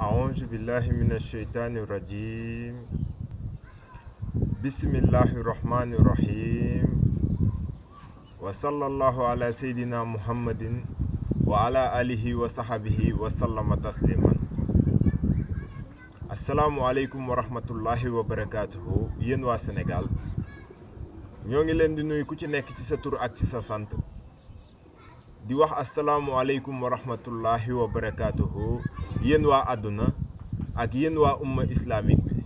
أعوذ بالله من الشيطان الرجيم بسم الله الرحمن الرحيم وصلى الله على سيدنا محمد وعلى آله وصحبه وسلم تسليما السلام عليكم ورحمة الله وبركاته yéen waa Sénégal ñoo ngi leen di nuyu ku ci nekk ci sa tur ak ci sa sant di wax asalaamualeykum wa rahmatullahi wa barakaatuhu yéen waa àdduna ak yéen waa umma islamique bi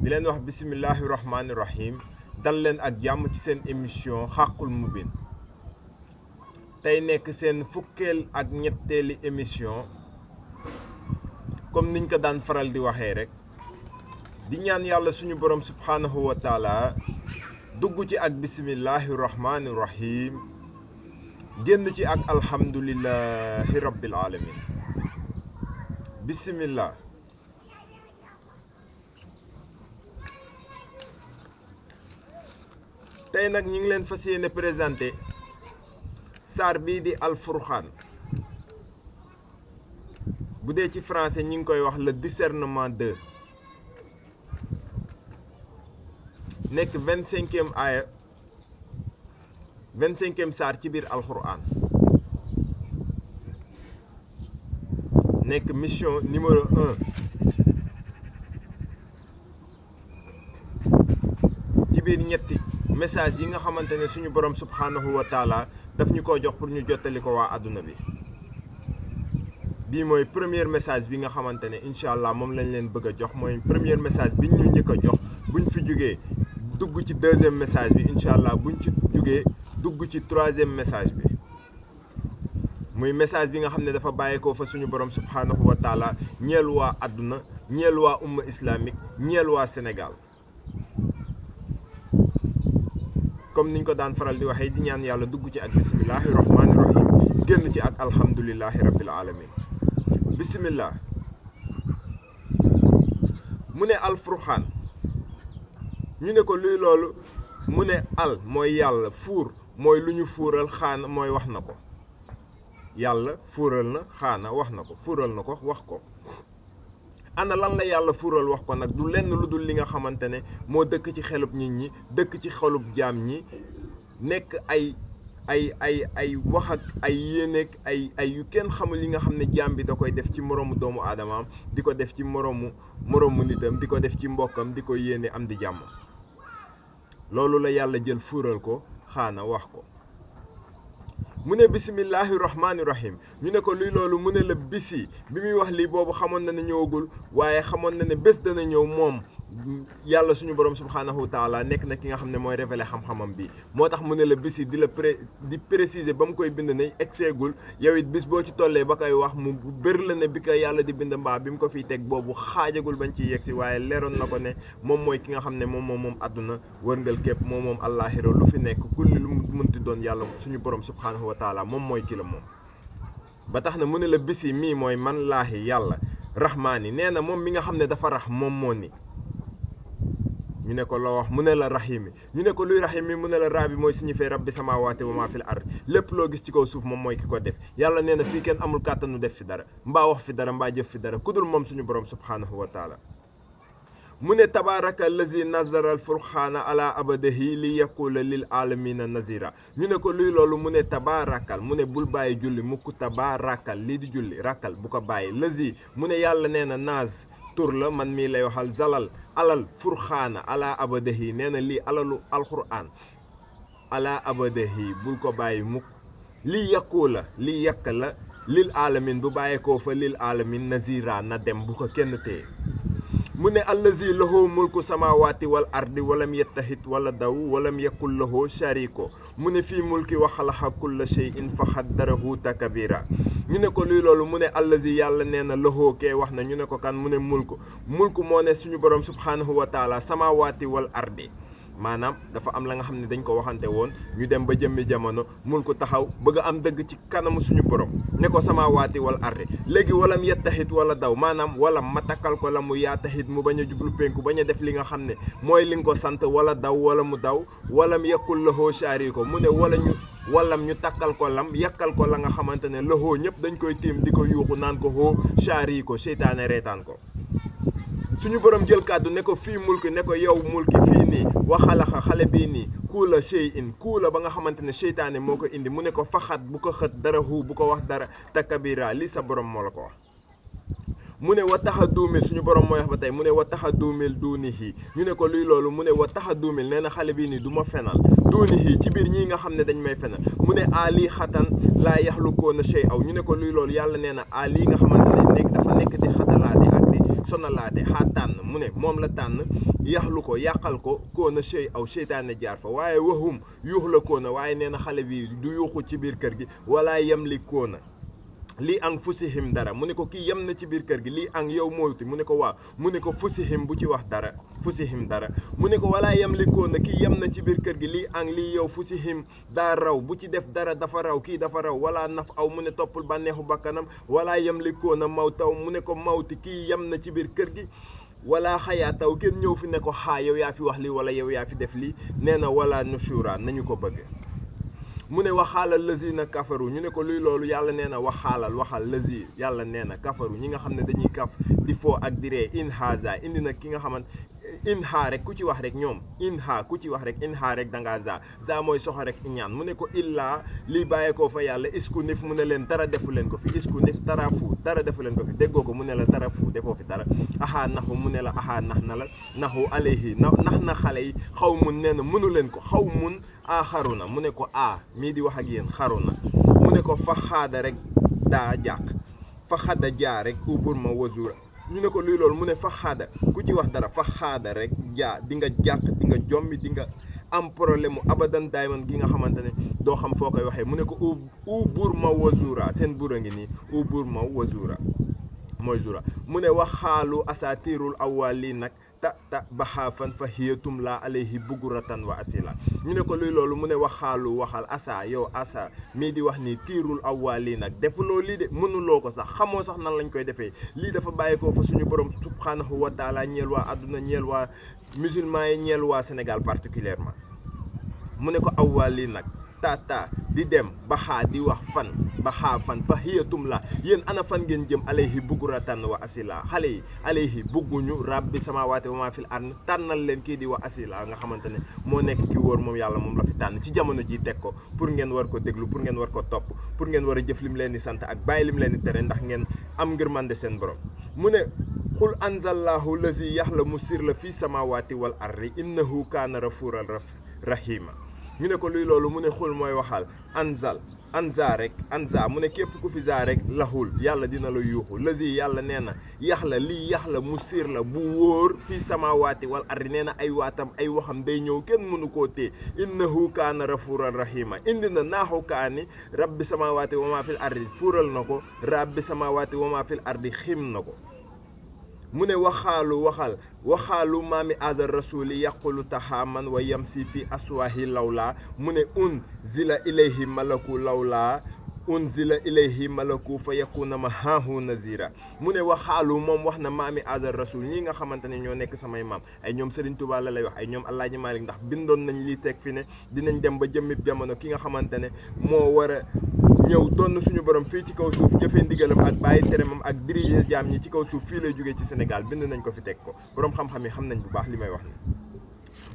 di leen wax bisimillahi rahmaani rahim dal leen ak jàmm ci seen émission xaqul mubin tey nekk seen fukkeel ak ñetteeli émission comme niñ ko daan faral di waxee rek di ñaan yàlla suñu borom subhanahu wa taala dugg ci ak bisimillahi rahmaani rahim génn ci ak alhamdulillahi rabbil alamin bismillah tey nag ñu ngi leen fas yéene présenté saar bii di alfurxaan bu dee ci français ñi ngi koy wax le discernement 2 nekk 25e aaya 25e saar ci biir alxuraan nekk mission numéro 1 ci biir ñetti message yi nga xamante ne suñu borom subhanahu wa taala daf ñu ko jox pour ñu jottali ko waa àdduna bi bii mooy premier message bi nga xamante ne incha allah moom lañ leen bëgg a jox mooy premier message bi ñu njëkk a jox buñ fi jógee dugg ci deuxième message bi incha allah buñ ci jógee dugg ci troisième message bi muy message bi nga xam ne dafa bàyyeekoo fa suñu borom subhanahu wa taala ñeel waa àdduna ñeel waa umma islamique ñeel waa Sénégal comme niñ ko daan faral di waxee di ñaan yàlla dugg ci ak bisimillahi rahmaani rahim génn ci ak alhamdulillahi rabbil alamin bismillah mu ne alfurxaan ñu ne ko luy loolu mu ne al mooy yàlla fuur mooy lu ñu fuural xaana mooy wax na ko yàlla fuural na xaana wax na ko fuural na ko wax ko ana lan la yàlla fuural wax ko nag du lenn lu dul li nga xamante ne moo dëkk ci xelub nit ñi dëkk ci xelub jaam ñi nekk ay wax ak ay yéeneeg ay yu kenn xamul yi nga xam ne jaam bi da koy def ci moroomu doomu aadamaam di ko def ci moroomu nitam di ko def ci mbokkam di ko yéene am di jàmm loolu la yàlla jël fuural ko xaana wax ko mu ne bisimillahi rahmaani rahim ñu ne ko luy loolu mu ne la bisi bi muy wax lii boobu xamoon na ne ñëwagul waaye xamoon na ne bés dana ñëw moom yàlla suñu borom subhanahu wa taala nekk na ki nga xam ne mooy révélé xam-xamam bi moo tax mu ne la bisi di préciser ba mu koy bind ne egseegul yow it bis boo ci tollee ba koy wax mu bër la ne bi ko yàlla di bind mbaa bi mu ko fiy teg boobu xaajagul bañ ciy yegg si waaye leeroon na ko ne moom mooy ki nga xam ne moom àdduna wërngal képp moom àllaaxira lu fi nekk kulli lu mu mënti doon yàlla suñu borom subhanahu wa taala moom mooy ki la moom ba tax na mu ne la bisi mii mooy man laahi yàlla rahmaani nee na moom mi nga xam ne dafa rax moom moo ni ñu ne ko loo wax mu ne la rahimi ñu ne ko luy rahimi mu ne la raa bi mooy signifie rabbi samaawaati wa maa fil ard lépp loo gis ci kaw suuf moom mooy ki ko def yàlla nee na fii kenn amul kàttanu def fi dara mbaa wax fi dara mbaa jëf fi dara ku dul moom suñu borom subhanahu wa taala mu ne tabaaraka allazi nazara al furxaana ala abadihi li yakula lil alamina nazira ñu ne ko luy loolu mu ne tabaarakal mu ne bul bàyyi julli mukk tabaarakal lii di julli rakkal bu ko bàyyi lazi mu ne yàlla nee na naaz tur la man mii lay waxal zalal alal furxaana ala abadahi nee na lii alalu alquran ala abadahi bul ko bàyyi mukk lii yàqu la lii yàq la lil alamin bu bàyyeekoo fa lil alamin nazira na dem bu ko kenn téye mu ne allazi lahu mulku samawati wal ardi walam yettahit wala daw walam yakul lahu shariko mu ne fii mulki wa xalaqa kulla shay'in fa xaddarahu takabira ñu ne ko luy loolu mu ne allazi yàlla nee na lahu kee wax na ñu ne ko kan mu ne mulku moo ne suñu borom subhanahu wa taala samawati wal ardi maanaam dafa am la nga xam ne dañ ko waxante woon ñu dem ba jëmmi jamono mulku taxaw bëgg a am dëgg ci kanamu suñu borom ne ko samaawaati wal ardi léegi walam yettaxit wala daw maanaam wala matakal ko la mu yaataxit mu bañ a jublu penku bañ a def li nga xam ne mooy li nga ko sant wala daw wala mu daw walam yekkul lahoo shaari ko mu ne wallam ñu takkal ko lam yàkkal ko la nga xamante ne loxoo ñëpp dañ koy tiim di ko yuuxu naan ko hoo chaari ko seytaane reetaan ko suñu borom jël kàddu ne ko fii mulki ne ko yow mulki fii nii waxalaxa xale bii nii kuula shay in kuula ba nga xamante ne seytaane moo ko indi mu ne ko faxat bu ko xët dara hu bu ko wax dara takabira li sa borom moo la ko wax mu ne wa taxa duumil suñu borom mooy wax ba tey mu ne wa taxa duumil duunihi ñu ne ko luy loolu mu ne wa taxa duumil nee na xale bii nii du ma fenal duunihi ci biir ñii nga xam ne dañ may fenal mu ne ali xatan laa yaxlukoona shay aw ñu ne ko luy loolu yàlla nee na ali nga xamante ne nekk dafa nekk di xatalaate ak di sonalaate xaa tànn mu ne moom la tànn yaxlu ko yàqal ko koona shay aw seytaane jaar fa waaye waxum yuux la koona waaye nee na xale bi du yuuxu ci biir kër gi wala yemli koona lii ang fusihim dara mu ne ko kii yem na ci biir kër gi lii ang yow moytu mu ne ko waaw mu ne ko fusihim bu ci wax dara fusihim dara mu ne ko walaa yem li koona kii yem na ci biir kër gi lii ang lii yow fusihim daa raw bu ci def dara dafa raw kii dafa raw wala naf aw mu ne toppul bànneexu bakkanam walaa yem li koona maw taw mu ne ko mawti kii yem na ci biir kër gi wala xayaa taw kenn ñëw fi ne ko xaa yow yaa fi wax lii wala yow yaa fi def lii nee na wala nushura nañu ko bëgg mu ne waxaalal lazina kafaru ñu ne ko luy loolu yàlla nee na waxaalal waxal lazi yàlla nee na kafaru ñi nga xam ne dañuy kaf di foo ak di ree in haza indi nag ki nga xamante in ha rek ku ci wax rek ñoom in ha ku ci wax rek in ha rek dangaa za mooy soxo rek ñaan mu ne ko illaa lii bàyyeekoo fa yàlla isku nif mu ne leen dara defu leen ko fi isku nif tarafu dara defu leen ko fi déggoo ko mu ne la tarafu defoo fi dara aha naxu mu ne la aha nax na la naxu alayhi nax na xale yi xaw mun nee na mënu leen ko xaw mun a xaru na mu ne ko mii di wax ak yéen xaru na mu ne ko fa xaada rek daa jàq fa xada jaa rek ubur ma wasura ñu ne ko luy loolu mu ne fa xaada ku ci wax dara fa xaada rek jaa di nga jàq di nga jommi di nga am problème mu abadan daayman gi nga xamante ne doo xam foo koy waxee mu ne ko ubur ma wasura seen bur a ngi nii ubur ma wasura mooy zura mu ne waxaalu asatirul awwalin nag ta baxaafan fa hiyatum la alayhi buguratan wa asila ñu ne ko luy loolu mu ne waxaalu waxal asa yow asa mii di wax ni tiirul awwali nag defuloo lii de mënuloo ko sax xamoo sax nan lañ koy defee lii dafa bàyyeekoo fa suñu borom subhanahu wa taala ñeel waa adduna ñeel waa musulman yi ñeel waa Sénégal particulièrement mu ne ko awwali nag tata di dem baxaa di wax fan baxaa fan fa hiyatum la yéen ana fan ngeen jëm alayhi buguratan wa asila xale yi alayhi bugguñu rabbi samawati wa ma fil ard tànnal leen kii di wa asila nga xamante ne moo nekk ki wóor moom yàlla moom la fi tànn ci jamono ji teg ko pour ngeen war ko déglu pour ngeen war ko topp pour ngeen war a jëf lim leen di sant ak bàyyi lim leen di tere ndax ngeen am ngërmande seen borom mu ne qul anzallahu lazi yaxlamu sirra fi samawati wal ardi innahu kaana rafuran rahima ñu ne ko luy loolu mu ne xul mooy waxal anza rek anza mu ne képp ku fi za rek laxul yàlla dina la yuuxu lazi yàlla nee na yax la lii yax la mu siir la bu wóor fii samawaati wal ardi nee na ay waatam ay waxam day ñëw kenn mënu koo téye innahu kaana rafuran rahima indi na naaxu kaani rabbi samawaati wa ma fil ardi fuural na ko rabbi samawaati wa ma fil ardi xim na ko mu ne waxaalu maami azar rasuli yaqulu taxaaman wa yamsi fi aswahi lawla mu ne unzila ilayhi malaku lawla unzila ilayhi malaku fa yakuna mahahu nazira mu ne waxaalu moom wax na maami azar rasul ñi nga xamante ne ñoo nekk samay maam ay ñoom Serigne Touba la lay wax ay ñoom Alaaji Maalik ndax bindoon nañ lii teg fi ne dinañ dem ba jëmmib jamono ki nga xamante ne moo war a ñëw doon suñu borom fii ci kaw suuf jëfee ndigalam ak bàyyi teremam ak diriger jaam ñi ci kaw suuf fii lay jógee ci Sénégal bind nañ ko fi teg ko borom xam-xam yi xam nañ bu baax li may wax ni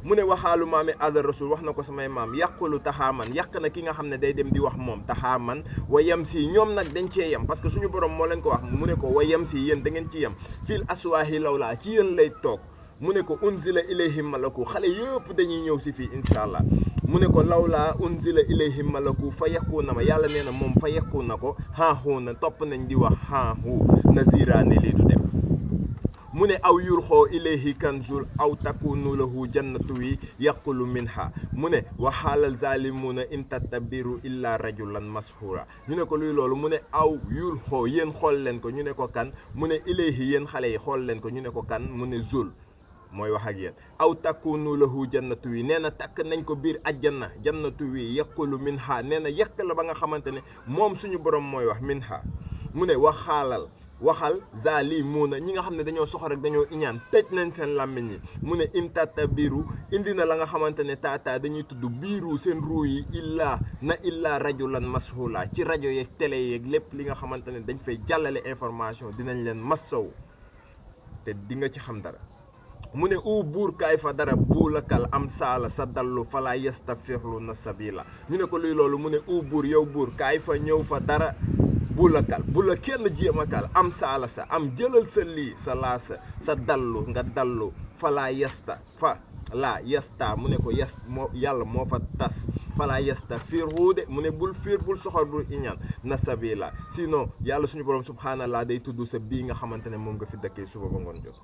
mu ne waxaalu maami azar rasul wax na ko samay maam yàqulu taxaaman yàq na ki nga xam ne day dem di wax moom taxaaman wa yem si ñoom nag dañ cee yem parce que suñu borom moo leen ko wax mu ne ko wa yem si yéen da ngeen ci yem fil aswaahi lawlaa ci yéen lay toog mu ne ko unzila ilayhim malaku xale yëpp dañuy ñëw si fii incha allah mu ne ko lawlaa unzila ilayhim malaku fa yakku na ma yàlla nee na moom fa yakku na ko haahu na topp nañ di wax haahu nazira ne lii du dem mu ne aw yurxoo ilayhi kanzul aw takunu lahu jannatu wi yaqulu minha mu ne waxaalal zalimuna in tattabiru illa rajulan mashura ñu ne ko luy loolu mu ne aw yurxoo yéen xool leen ko ñu ne ko kan mu ne ilayhi yéen xale yi xool leen ko ñu ne ko kan mu ne zul mooy wax ak yéen aw takunu lahu jannatu wi nee na takk nañ ko biir ajjana jannatu wi yaqulu minha nee na yekk la ba nga xamante ne moom suñu borom mooy wax minha mu ne waxaalal waxal zaalimuuna ñi nga xam ne dañoo soxor rek dañoo iñaan tëj nañ seen làmmiñ yi mu ne intata biiru indi na la nga xamante ne taataa dañuy tudd biiru seen ruu yi illaa rajulan mashula ci rajo yeeg télé yeeg lépp li nga xamante ne dañ fay jàllale information dinañ leen massaw te di nga ci xam dara mu ne buur kaay fa dara buulakal am saala sa dallu fala yastafirlu na sabila ñu ne ko luy loolu mu ne buur yow buur kaay fa ñëw fa dara buulakal bu la kenn jéem a kal am saala sa am jëlal sa lii sa laa sa dallu nga dallu fala yasta fa laa yasta mu ne ko moo yàlla moo fa tas fala yasta fiir xuude mu ne bul fiir bul soxor bul iñaan na sabila sinon yàlla suñu borom subhanallah day tudd sa bii nga xamante ne moom nga fi dëkkee suba ba ngoon jot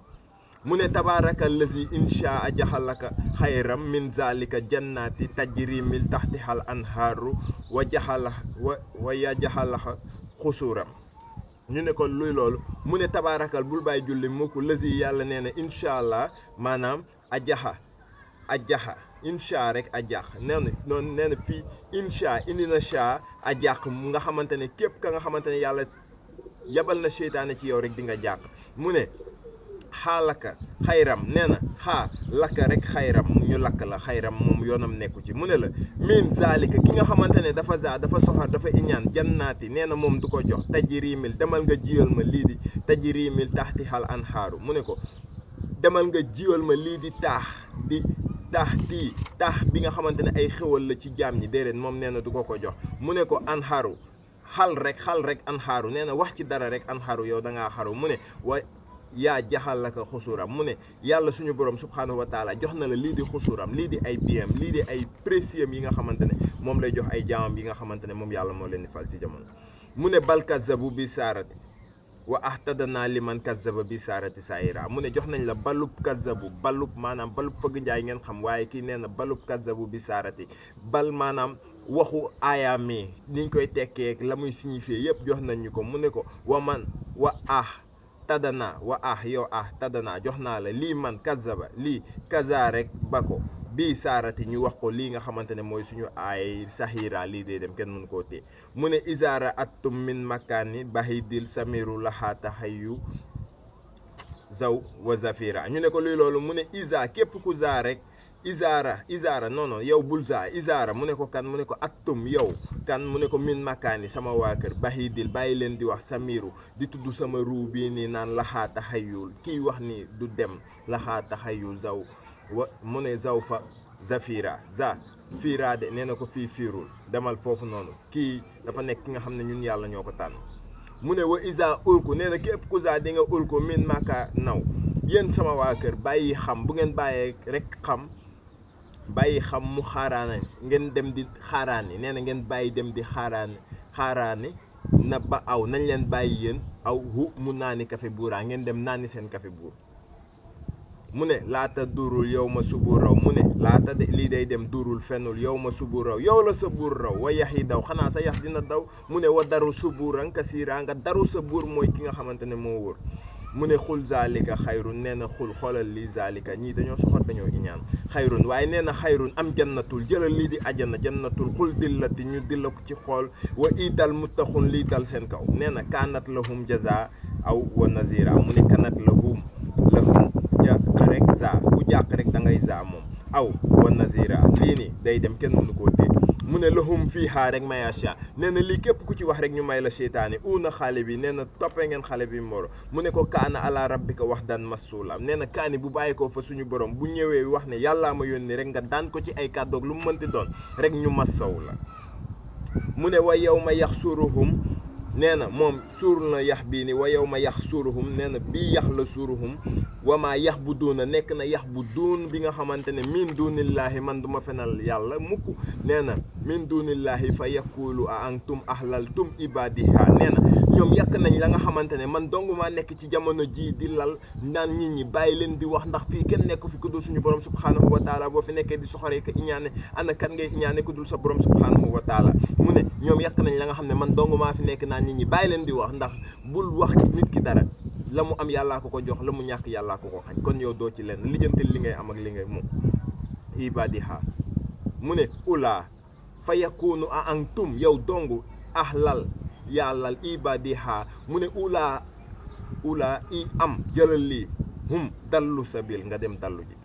mu ne tabaaraka allazi inshaa jaxalaka xayram min zalika jannati tajri min taxtihal anhaaru wa yajaxalaxa xusuuram ñu ne ko luy loolu mu ne tabaarakal bul bàyyi julli mukk lazi yàlla nee na incha allah maanaam ajaxa incha rek ajax nee na fii incha indi na sha ajax nga xamante ne képp ka nga xamante ne yàlla yabal na seytaane ci yow rek di nga jàq mu ne xaalaka xayram nee na xaa lakka rek xayram ñu lakk la xayram moom yoonam nekku ci mu ne la min zalika ki nga xamante ne dafa soxor dafa iñaan jannaati nee na moom du ko jox tajrimil demal nga jiwal ma lii di tajrimil taxtihal anhaaru mu ne ko demal nga jiwal ma lii di taax bi nga xamante ne ay xewal la ci jaam ñi déedéet moom nee na du ko jox mu ne ko anhaaru xal rek anhaaru nee na wax ci dara rek anhaaru yow da ngaa xaru mu ne yaa jaxal la ko xusuuram mu ne yàlla suñu borom subhanahu wa taala jox na la lii di xusuuram lii di ay biyam lii di ay précieux yi nga xamante ne moom lay jox ay jaamam yi nga xamante ne moom yàlla moo leen di fal ci jamono mu ne bal kazzabu bi saarati wa ahtadana liman kazzaba bi saarati saira mu ne jox nañ la balub kazzabu maanaam balub fëgg njaay ngeen xam waaye kii nee na balub kazzabu bi saarati bal maanaam waxu aayaami niñ koy tekkee la muy signifié yëpp jox nañ ñu ko mu ne ko tadana jox naa la lii man kazaba lii kaza rek ba ko bii saarati ñu wax ko lii nga xamante ne mooy suñu ay sahira lii dee dem kenn mënu koo téye mu ne isaara attum min makkaani bahidil samiru laxaata xayu zaw wa zafira ñu ne ko lii loolu mu ne isa képp ku za rek isaara non yow bul za isaara mu ne ko kan mu ne ko attum yow kan mu ne ko min makkaani sama waa kër bahidil bàyyi leen di wax samiru di tudd sama ruu bii nii naan laxaata xayul kii wax ni du dem laxaata xayu zaw wa mu ne zaw fa zafira fiira de nee na ko fii fiirul demal foofu noonu kii dafa nekk ki nga xam ne ñun yàlla ñoo ko tànn mu ne wa isa ulku nee na képp ku za di nga ulku min makka naw yéen sama waa kër bàyyi xam bu ngeen bàyyee rek bàyyi xam mu xaaraane ngeen dem di xaaraani nee na ngeen bàyyi dem di xaaraani na ba aw nañ leen bàyyi yéen aw mu naani café buuraa ngeen dem naani seen café buur mu ne laata durul yow ma subu raw mu ne laata de lii day dem durul fenul yow ma subu raw yow la sa buur raw wa yax yi daw xanaa sa yax dina daw mu ne wa daru subuuran kasiira nga daru sa buur mooy ki nga xamante ne moo wóor mu ne xul zalika xayrun nee na xul xoolal lii zalika ñii dañoo soxor dañoo iñaan xayrun waaye nee na xayrun am jannatul jëlal lii di ajana jannatul xul dillati ñu dilla ko ci xool wa iidal muttaxun lii dal seen kaw nee na kanat lahum jaza aw wa nazira mu ne kanat lahum jàq rek za bu jàq rek da ngay za moom aw wa nazira lii nii day dem kenn mënu koo dégg mu ne lahum fiihaa rek mayasha nee na lii képp ku ci wax rek ñu may la seytaane uuna xale bi nee na toppee ngeen xale bi moro mu ne ko kaana ala rabbika wax daan masula nee na kaani bu bàyyi ko fa suñu borom bu ñëwee wax ne yàllaa ma yónni rek nga daan ko ci ay kàddoog lu mu mënti doon rek ñu massaw la mu ne wa yow ma yax suruhum nee na moom suur na yax bii ni wa yow ma yax suruhum nee na bii yax la suruhum wamaa yax bu duuna nekk na yax bu duun bi nga xamante ne min duunillaahi man duma fenal yàlla mukk nee na min duunillaahi fa yakulu a antum ahlaltum ibadiha nee na ñoom yàq nañ la nga xamante ne man dong maa nekk ci jamono ji di lal naan nit ñi bàyyi leen di wax ndax fii kenn nekk fi ku dul suñu borom subhanahu wa taala boo fi nekkee di soxoree ko iñaane ana kan ngay iñaane ku dul sa borom subhanahu wa taala mu ne ñoom yàq nañ la nga xam ne man dong maa fi nekk naan nit ñi bàyyi leen di wax ndax bul wax nit ki dara la mu am yàllaa ko jox la mu ñàkk yàllaa ko xañ kon yow doo ci leen lijjantil li ngay am ak li ngay moom ibadiha mu ne ula fa yakunu a antum yow dong ahlal yàllal ibadiha mu ne ula ula i am jëlal lii hum dallu sabil nga dem dallu ji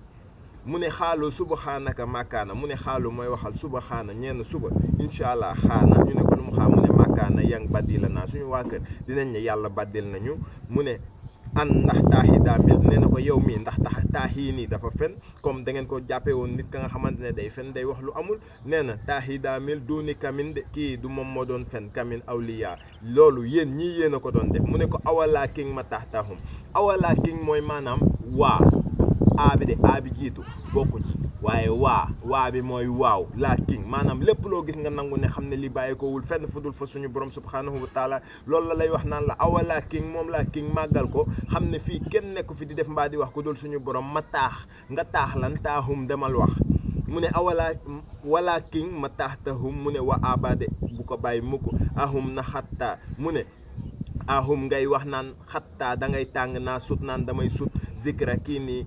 mu ne xaalu subhaanaka makaana mu ne xaalu mooy waxal subhaana ñeen suba incha allah xaana ñu ne ko lu mu xaa mu ne makaana yang baddila naa suñu waa kër dinañ ne yàlla baddil nañu mu ne an ndax taaxi daa mel nee na ko yow mii ndax taaxii nii dafa fen comme da ngeen ko jàppee woon nit ka nga xamante ne day fen day wax lu amul nee na taaxi daa mel duuni kamin de kii du moom moo doon fen kamin awliya loolu yéen ñii yéen a ko doon def mu ne ko awalaa king ma taxtahum awalaa king mooy maanaam waa aabi de aabi jiitu bokku ci waaye waa bi mooy waaw laa king maanaam lépp loo gis nga nangu ne xam ne li bàyyi ko wul fenn fu dul fa suñu borom subhanahu wa taala loolu la lay wax naan la awalaa king moom laa king màggal ko xam ne fii kenn nekku fi di def mbaa di wax ku dul suñu borom ma taax nga taax lan taahum demal wax mu ne wala king ma taax tahum mu ne wa abade bu ko bàyyi mukk ahum na xattaa mu ne ahum ngay wax naan xattaa da ngay tàng naa sut naan damay sut zikra kii nii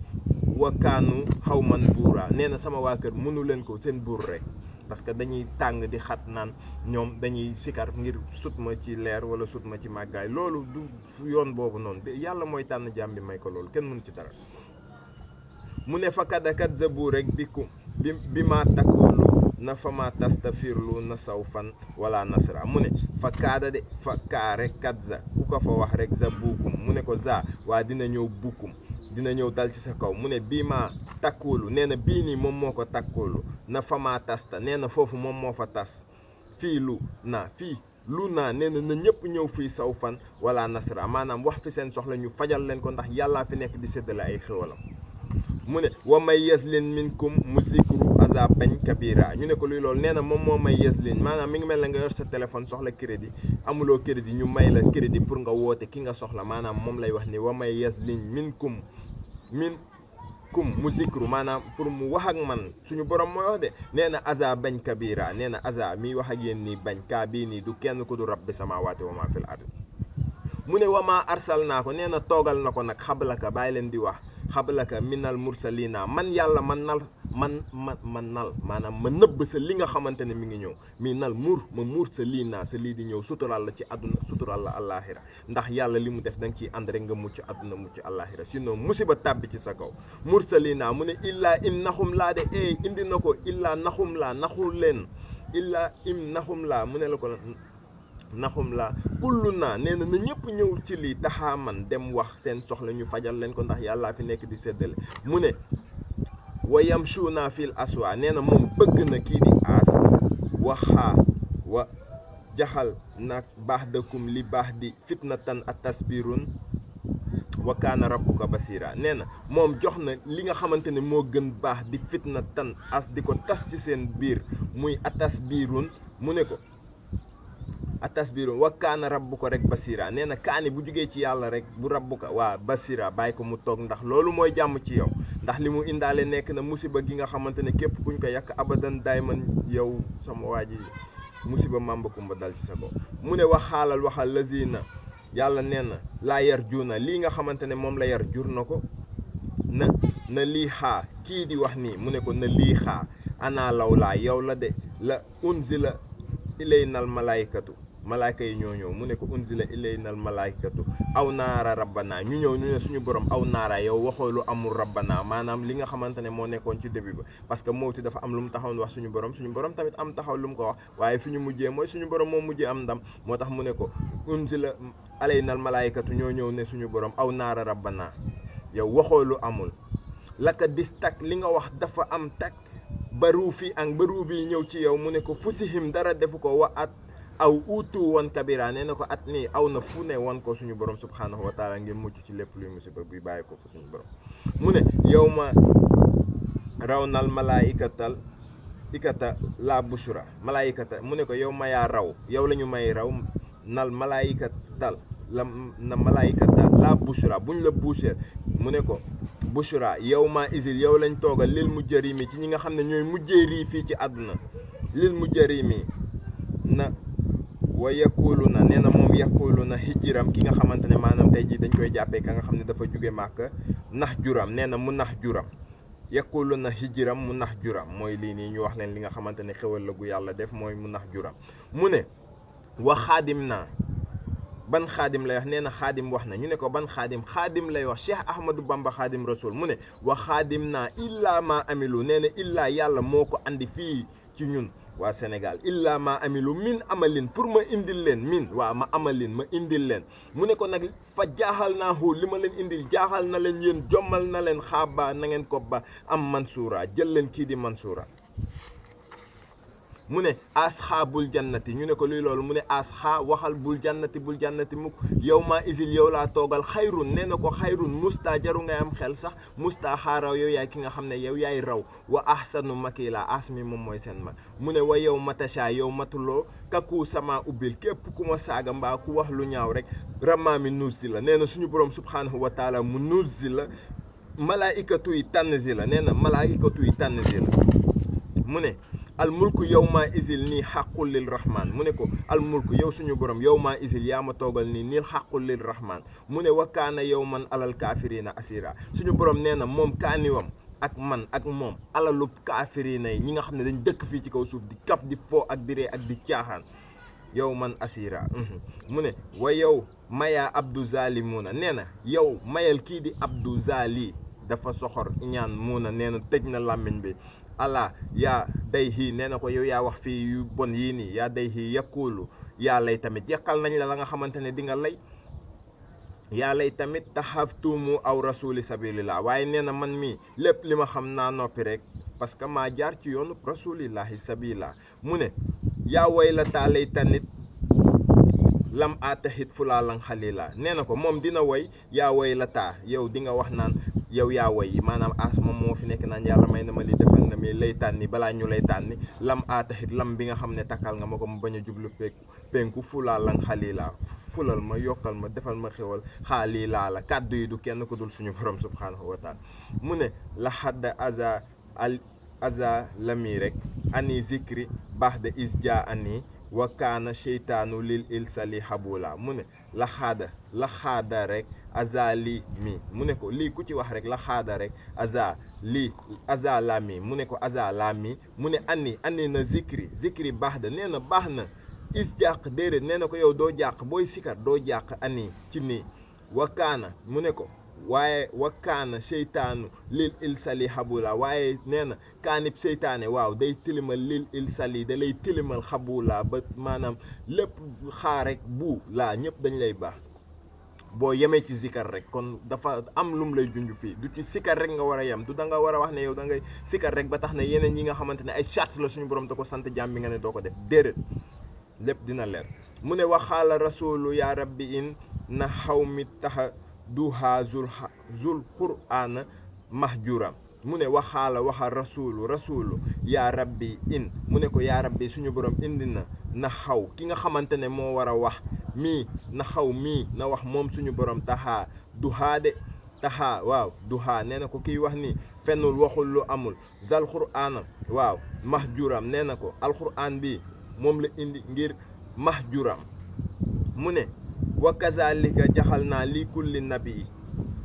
wakaanu xaw man buura nee na sama waa kër mënu leen ko seen buur rek parce que dañuy tàng di xat naan ñoom dañuy sikar ngir sut ma ci leer wala sut ma ci màggaay loolu du yoon boobu noonu yàlla mooy tànn jaam bi may ko loolu kenn mënu ci dara mu ne fa kadakat zabu rek bi ma takkoolu na fa ma tastafirlu na saw fan wala nasra mu ne fa kaada de fa kaa rek kat za ku ko fa wax rek za buukum mu ne ko za waa dina ñëw buukum dina ñëw dal ci sa kaw mu ne bii maa takkoolu nee na bii nii moom moo ko takkoolu na fa maa tasta nee na foofu moom moo fa tas fii lu naa nee na ñëpp ñëw fii saw fan wala nasra maanaam wax fi seen soxla ñu fajal leen ko ndax yàllaa fi nekk di séddale ay xéwalam mu ne wa may yaslin minkum musikru azab bañ kabira ñu ne ko luy loolu nee na moom moo may yaslin maanaam mi ngi mel ne nga yor sa téléphone soxla crédit amuloo crédit ñu may la crédit pour nga woote ki nga soxla maanaam moom lay wax ni wa may yaslin minkum musikru maanaam pour mu wax ak man suñu borom mooy wax de nee na azab bañ kabira nee na azab miy wax ak yéen nii bañ kaa bii nii du kenn ku du rabbi samaawaati wa maa fil ard mu ne wa maa arsal naa ko nee na toogal na ko nag xablaka bàyyi leen di wax xablaka minal mursalina man yàlla man nal maanaam ma nëbb sa li nga xamante ne mi ngi ñëw mi nal ma muur sa lii naa sa lii di ñëw sutural la ci àdduna sutural la àllaaxira ndax yàlla li mu def da nga ciy ànd rek nga mucc àdduna mucc àllaaxira sinon musiba tàbbi ci sa kaw mursalina mu ne illaa im naxum laa de indi na ko illaa naxum laa naxul leen illaa im naxum laa mu ne la ko naxum laa kullu naa nee na ñëpp ñëw ci lii taxaaman dem wax seen soxla ñu fajal leen ko ndax yàllaa fi nekk di séddale mu ne wa yamshuuna fil aswa nee na moom bëgg na kii di aas waxaa wa jaxal nag baax dëkkum li baax di fitnatan a tasbirun wa kaana rabbuka basira nee na moom jox na li nga xamante ne moo gën baax di fitnatan as di ko tas ci seen biir muy a tasbirun mu ne ko atasbiru wa kaana rabbuka rek basira nee na kaani bu jugee ci yàlla rek bu rabbuka waa basira bàyyi ko mu toog ndax loolu mooy jàmm ci yow ndax li mu indaale nekk na musiba gi nga xamante ne képp kuñ ko yàq abadan dayman yow sama waa ji musiba màmbakumba dal ci sa bopp mu ne waxal lazina yàlla nee na laa yar juuna lii nga xamante ne moom la yar jur na ko na lii xaa kii di wax nii mu ne ko na lii xaa ana law laa yow la de la unzila ilaynal malaykatu malaayka yi ñoo ñëw mu ne ko unzila ilaynal malaykatu aw naara rabbana ñu ñëw ñu ne suñu borom aw naara yow waxoo lu amul rabbana maanaam li nga xamante ne moo nekkoon ci début ba parce que mawti dafa am lu mu taxaw wax suñu borom tamit am taxaw lu mu ko wax waaye fi ñu mujjee mooy suñu borom moo mujjee am ndam moo tax mu ne ko unzila ilaynal malaykatu ñoo ñëw ne suñu borom aw naara rabbana yow waxoo lu amul laka dis tak li nga wax dafa am tak baru fi ak baru bi ñëw ci yow mu ne ko fusihim dara defu ko wa at aw uutu woon kabira nee na ko at nii aw na fu ne woon ko suñu borom subhanahu wa taala ngir mucc ci lépp luy musiba buy bàyyi ko fa suñu borom mu ne yow ma raw nal malaayikata la bushra malaayikata mu ne ko yow ma yaa raw yow la ñu may raw nal malaayikatal na malaayikata la bushra buñ la boucher mu ne ko bushra yow ma isil yow lañ toogal lil mujjarimi ci ñi nga xam ne ñooy mujjee rii fii ci àdduna lil mujjarimi na wa yakulu na nee na moom yakulu na hijiram ki nga xamante ne maanaam tey jii dañ koy jàppee ka nga xam ne dafa jóge màkk nax juram nee na mu nax juram yakulu na hijiram mu nax juram mooy lii nii ñu wax leen li nga xamante ne xewal la gu yàlla def mooy mu nax juram mu ne wa xaadim naa ban xaadim lay wax nee na xaadim wax na ñu ne ko ban xaadim xaadim lay wax Cheikh Ahmadou Bamba xaadim rasul mu ne wa xaadim naa illaa ma amilu nee na illaa yàlla moo ko andi fii ci ñun waa Sénégal illaa ma amilu min amalin pour ma indil leen min waa ma amalin ma indil leen mu ne ko nag fa jaaxal naa xóol li ma leen indil jaaxal na leen yéen jommal na leen xaaba na ngeen ko ba am Mansoura jël leen kii di Mansoura mu ne asxaabul jannati ñu ne ko luy loolu mu ne asxaa waxal bul jannati mukk yow maa isil yow laa toogal xayrun nee na ko xayrun musta jaru ngay am xel sax musta xaaraw yow yaay ki nga xam ne yow yaay raw wa ahsanu makila asmi moom mooy seen mag mu ne wa yow matasha yow matuloo kakku sama ubbil képp ku ma saaga mbaa ku wax lu ñaaw rek ramaami nuusi la nee na suñu borom subhanahu wa taala mu nuusi la malaikatu yi tànn si la nee na malaikatu yi tànn si la mu ne almulku yow maa isil nii xaqul lil rahman mu ne ko almulku yow suñu borom yow maa isil yaa ma toogal nii xaqul lil rahman mu ne wakkaana yow man alal kaafirina asira suñu borom nee na moom kaaniwam ak man ak moom alalu kaafirina yi ñi nga xam ne dañ dëkk fii ci kaw suuf di kaf di foo ak di ree ak di caaxaan yow man asira mu ne wa yow maya abdou zalimuna nee na yow mayal kii di abdou zali dafa soxor ñaan muuna nee na tëj na làmmiñ bi ala yaa day xii nee na ko yow yaa wax fii yu bon yii nii yaa day xii yàkkuulu yaa lay tamit yàqal nañ la nga xamante ne di nga lay yaa lay tamit taxaftumu aw rasuli sabilillah waaye nee na man mii lépp li ma xam naa noppi rek parce que maa jaar ci yoonu rasulillahi sabila mu ne yaa way la taa lay tanit lam aataxit fulaalan xalila nee na ko moom dina woy yaa way la taa yow di nga wax naan yow yaa woy maanaam as moom moo fi nekk naan yàlla may na ma li defal na mi lay tànni balaa ñu lay tànni lam aataxit lam bi nga xam ne takkal nga ma ko mu bañ a jublu penku fulaalan xalila fulal ma yokkal ma defal ma xewal xaalilaa la kàddu yi du kenn ku dul suñu borom subhanahu wa taala mu ne la xadda aza lami rek ani zikri baax de isja ani wa kaana seytaanu lil ilsali habula mu ne la xaada rek aza lii mi mu ne ko lii ku ci wax rek la xaada rek aza la mi mu ne ko aza la mi mu ne ani na zikri baax da nee na baax na is jàq déedéet nee na ko yow doo jàq booy sikar doo jàq ani ci nii wa kaana mu ne ko waaye wakkaana seytaanu lil ilsali xabula waaye nee na kaanib seytaane waaw day tilimal lil ilsali da lay tilimal xabula ba maanaam lépp xaar rek bu laa ñëpp dañ lay baax boo yemee ci zikar rek kon dafa am lum lay junj fii du ci sikar rek nga war a yem du da nga war a wax ne yow da ngay sikar rek ba tax ne yeneen yi nga xamante ne ay charte la suñu borom da ko sant jàmm bi nga ne doo ko def déedéet lépp dina leer mu ne waxaala rasulu ya rabbi in na xaw mi taxa duha zul qur'ana mahjuram mu ne waxaala waxa rasulu yaa rabbi in mu ne ko yaa rabbi suñu borom indi na xaw ki nga xamante ne moo war a wax mii na xaw mii na wax moom suñu borom taxaa duhaa de taxaa waaw duhaa nee na ko kiy wax ni fennul waxul lu amul zal qur'ana waaw mahjuram nee na ko alqur'an bi moom la indi ngir mahjuram mu ne wa kazalika jaxal naa li kulli nabi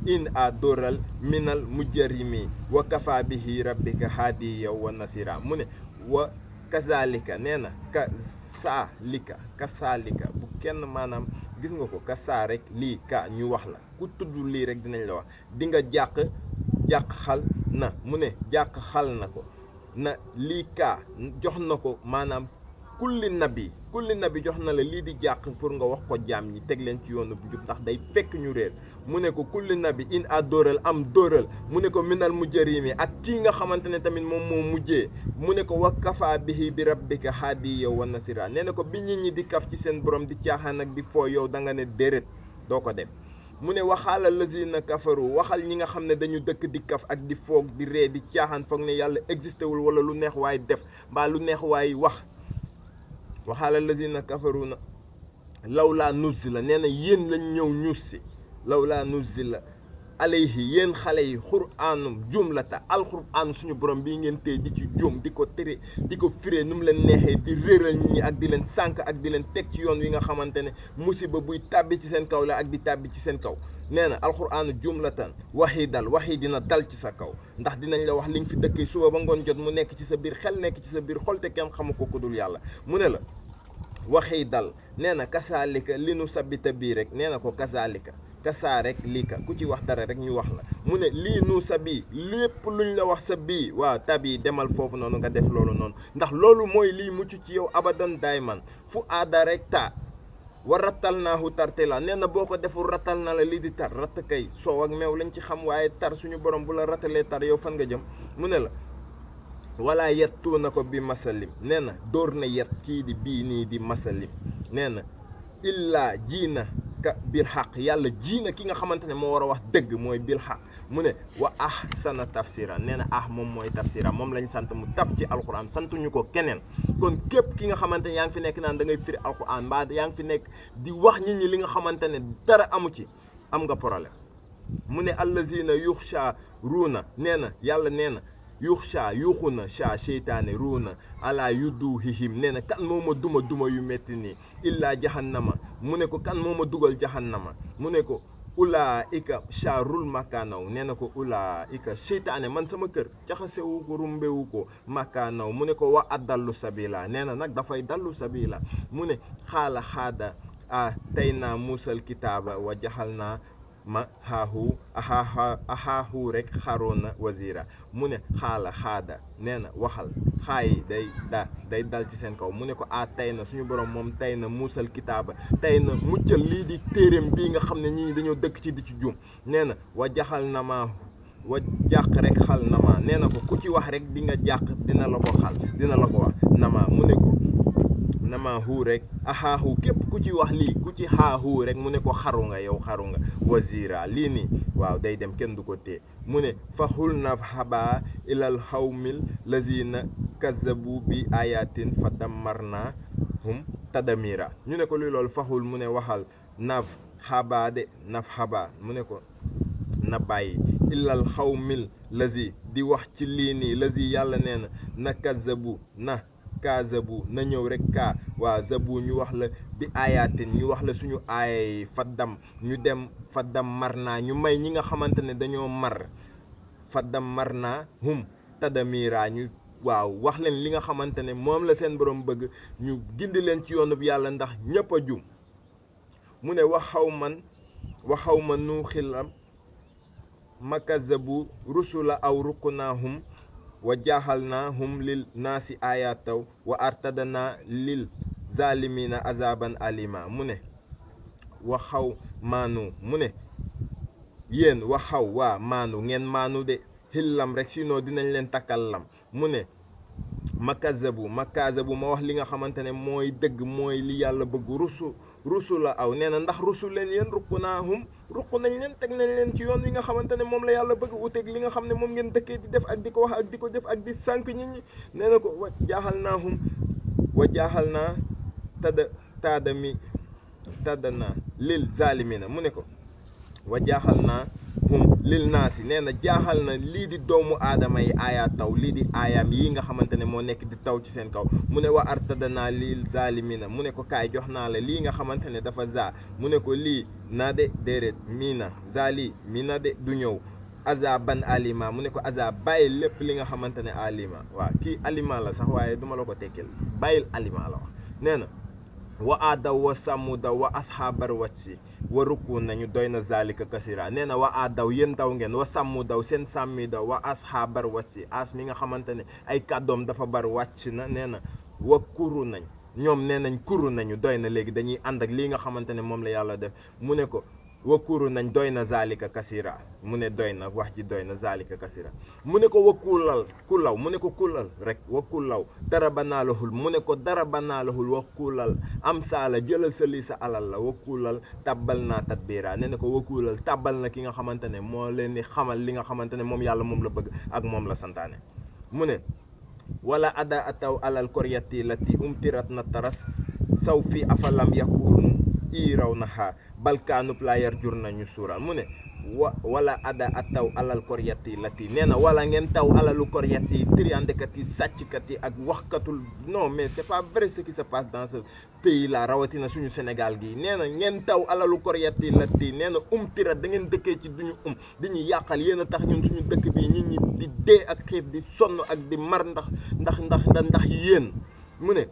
in a dóoral minal mujjarimi wa kafa bihi rabbika haadiya wa nasira mu ne wa kazalika nee na kasaalika bu kenn maanaam gis nga ko kasaa rek lii ka ñu wax la ku tudd lii rek dinañ la wax di nga jàq xal na mu ne jàq xal na ko na lii ka jox na ko maanaam kulli nabi jox na la lii di jàq pour nga wax ko jaam ñi teg leen ci yoonu bu jub ndax day fekk ñu réer mu ne ko kulli nabi in a dóoral am dóoral mu ne ko minal mujjarimi ak kii nga xamante ne tamit moom moo mujjee mu ne ko wa kafa bihi bi rabbika haadiya wa nasira nee na ko bi nit ñi di kaf ci seen borom di caaxaan ak di foo yow da nga ne déret doo ko def mu ne waxaala lazina kafaru waxal ñi nga xam ne dañu dëkk di kaf ak di foog di ree di caaxaan foog ne yàlla existé wul wala lu neex waay def mbaa lu neex waay wax waxaala lazina kafaru na law laa nuzila nee na yéen lañ ñëw ñuus si law laa nuzila alayhi yéen xale yi qur'aanum jumlata alqur'aan suñu borom bii ngeen tey di ci jum di ko tere di ko firee nu mu leen neexee di réeral nit ñi ak di leen sànk ak di leen teg ci yoon wi nga xamante ne musiba buy tàbbi ci seen kaw la ak di tàbbi ci seen kaw nee na alqur'aanu jumlatan waxi dina dal ci sa kaw ndax dinañ la wax li nga fi dëkkee suba ba ngoon jot mu nekk ci sa biir xel nekk ci sa biir xol te kenn xamu ko ku dul yàlla mu ne la waxi dal nee na kasaalika li nu sabita bii rek nee na ko kasaalika kasaa rek lii ka ku ci wax dara rek ñu wax la mu ne lii nu sa bii lépp luñ la wax sa bii waaw tabi demal foofu noonu nga def loolu noonu ndax loolu mooy lii mucc ci yow abadan dayman fu aada rek taa wa rattal naahu tartila nee na boo ko deful rattal na la lii di tar ratt kay soow ak meew lañ ci xam waaye tar suñu borom bu la rattalee tar yow fan nga jëm mu ne la wala yettu na ko bi masalim nee na dóor na yet kii di bii nii di masalim nee na illaa ji na ka bil xaq yàlla ji na ki nga xamante ne moo war a wax dëgg mooy bil xaq mu ne wa ahsana tafsira nee na moom mooy tafsira moom lañ sant mu taf ci alquran santuñu ko keneen kon képp ki nga xamante ne yaa ngi fi nekk naan da ngay firi alquran mbaa yaa ngi fi nekk di wax nit ñi li nga xamante ne dara amu ci am nga problème mu ne allazina yuxsha ruuna nee na yàlla nee na yuxsha yuuxu na sha seytaane ruuna ala yuduhihim nee na kan moo ma duma yu metti nii illaa jahannama mu ne ko kan moo ma dugal jahannama mu ne ko ulaika sharrul makanaw nee na ko ulaika seytaane man sama kër jaxasewu ko rumbewu ko makanaw mu ne ko wa addallu sabila nee na nag dafay dallu sabila mu ne xaala xaada tey naa muusal kitaaba wa jaxal naa ma ahaahu rek xaroona wazira mu ne xaala xaada nee na waxal xaayi day dal ci seen kaw mu ne ko tey na suñu borom moom tey na muusal kitaaba tey na muccal lii di téeréem bii nga xam ne ñi dañoo dëkk ci di ci juum nee na wa jaxal na ma wa jàq rek xal na ma nee na ko ku ci wax rek di nga jàq dina la ko xal dina la ko wax nama mu ne ko nama hu rek ahaahu képp ku ci wax lii ku ci xaahu rek mu ne ko xaru nga yow xaru nga wazira lii nii waaw day dem kenn du ko téye mu ne fa xul na xaba ilal xawmil lazina kazabu bi ayatin fa dammarna hum tadamira ñu ne ko luy loolu faxul mu ne waxal naf xaba de naf xaba mu ne ko na bàyyi ilal xawmil lazi di wax ci lii nii lazi yàlla nee na kazabu na zabu na ñëw rek waa zabu ñu wax la bi ayatin ñu wax la suñu aayay faddam ñu dem faddam mar naa ñu may ñi nga xamante ne dañoo mar faddam mar naa hum tadamira ñu waaw wax leen li nga xamante ne moom la seen borom bëgg ñu gindi leen ci yoonu bi yàlla ndax ñëpp a jum mu ne waxaw man nu xilam makazabu rusula aw rukunaahum wa jaaxalnaahum lil naasi ayataw wa artadana lil zalimina azaban alima mu ne waxaw maanu mu ne yéen waxaw waa maanu ngeen maanu de xillam rek sinon dinañ leen takkal lam mu ne makazabu ma wax li nga xamante ne mooy dëgg mooy li yàlla bëgg rusu la aw nee na ndax rusu leen yéen ruq nañ leen teg nañ leen ci yoon wi nga xamante ne moom la yàlla bëgg uteeg li nga xam ne moom ngeen dëkkee di def ak di ko wax ak di ko def ak di sànq nit ñi nee na ko wa jaaxal naa taddana lil zalimina mu ne ko wa jaaxal naa hum lil naasi nee na jaaxal na lii di doomu aadama yi aayaa taw lii di aayaam yi nga xamante ne moo nekk di taw ci seen kaw mu ne wa artadana lil zalimina mu ne ko kaay jox naa la lii nga xamante ne dafa za mu ne ko lii na de déedéet miina zali miina de du ñëw azaban alima mu ne ko azab bàyyil lépp li nga xamante ne alima waaw kii aliment la sax waaye duma la ko tekkil bàyyil aliment la wax nee na wa aadaw wa samuda wa asxaabar wacci wa rukku nañu doy na zalika kasira nee na wa aadaw yéen daw ngeen wa sàmmu daw seen sàmmi daw wa asxaabar wacci as mi nga xamante ne ay kàddoom dafa bar wàcc na nee na wa kuru nañ ñoom nee nañ kuru nañu doy na léegi dañuy ànd ak lii nga xamante ne moom la yàlla def mu ne ko wakkuru nañ doy na zalika kasira mu ne doy na wax ji doy na zalika kasira mu ne ko wakkulaw mu ne ko kulal rek wakkulaw dara banaalahul mu ne ko dara banaalahul wakkulal am saala jëlal sa lii sa alal la wakkulal tabbal naa tadbira nee na ko wakkulal tabbal na ki nga xamante ne moo leen di xamal li nga xamante ne moom yàlla moom la bëgg ak moom la santaane mu ne wala ada ataw alal koryati lati umtirat na taras saw fi afalam yakunu i raw na xaa balkaanub laa yar jur nañu suural mu ne wala ada ataw alal koryati lati nee na wala ngeen taw alalu koryati triandekat yi sàcckat yi ak waxkatul non mais c'est pas vrai ce qui se passe dans ce pays là rawatina suñu Sénégal gii nee na ngeen taw alalu koryati lati nee na tira da ngeen dëkkee ci duñu di ñu yàqal yéen a tax ñun suñu dëkk bi nit ñi di dee ak xiif di sonn ak di mar ndax yéen mu ne